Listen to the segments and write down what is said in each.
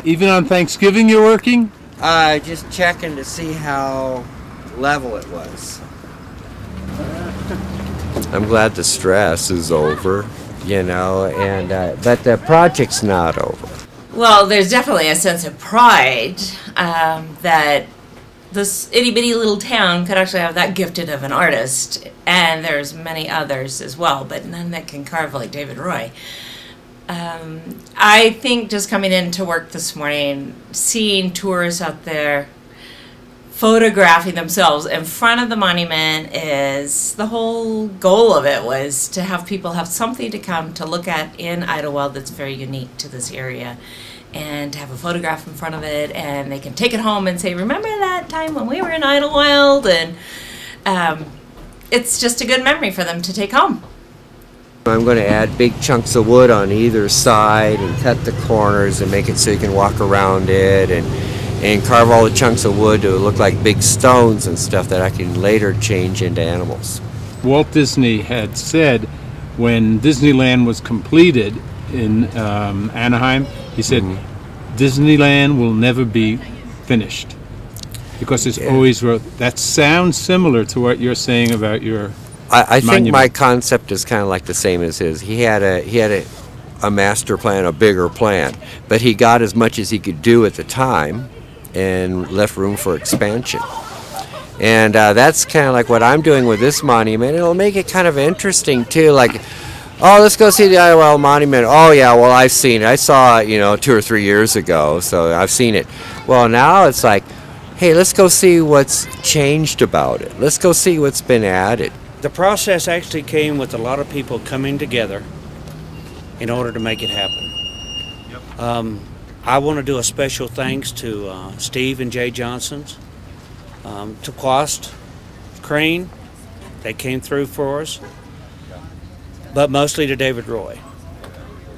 Even on Thanksgiving you're working? Just checking to see how level it was. I'm glad the stress is over, you know, and but the project's not over. Well, there's definitely a sense of pride that this itty-bitty little town could actually have that gifted of an artist, and there's many others as well, but none that can carve like David Roy. I think just coming into work this morning, seeing tourists out there photographing themselves in front of the monument, is the whole goal of it was to have people have something to come to look at in Idlewild that's very unique to this area, and to have a photograph in front of it, and they can take it home and say, remember that time when we were in Idlewild? And it's just a good memory for them to take home. I'm going to add big chunks of wood on either side and cut the corners and make it so you can walk around it, and carve all the chunks of wood to look like big stones and stuff that I can later change into animals. Walt Disney had said when Disneyland was completed in Anaheim, he said, Disneyland will never be finished, because it's always growth. That sounds similar to what you're saying about your I think monument. my concept is kind of like the same as his. He had a master plan, a bigger plan, but he got as much as he could do at the time and left room for expansion. And that's kind of like what I'm doing with this monument. It'll make it kind of interesting too, like, oh, let's go see the Idlewild Monument. Oh yeah, well, I've seen it. I saw it, you know, 2 or 3 years ago, so I've seen it. Well, now it's like, hey, let's go see what's changed about it. Let's go see what's been added. The process actually came with a lot of people coming together in order to make it happen. I want to do a special thanks to Steve and Jay Johnson's, to Quast, Crane, they came through for us, but mostly to David Roy.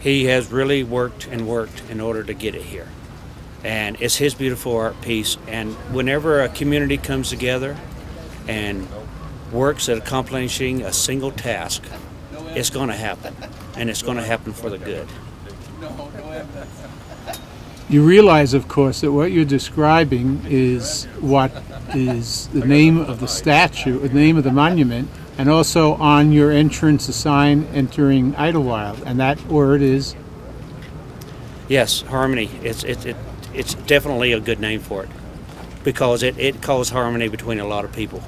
He has really worked and worked in order to get it here. And it's his beautiful art piece, and whenever a community comes together and works at accomplishing a single task, it's going to happen, and it's going to happen for the good. You realize, of course, that what you're describing is what is the name of the statue, the name of the monument, and also on your entrance sign entering Idlewild, and that word is? Yes, harmony. It's definitely a good name for it, because it calls harmony between a lot of people.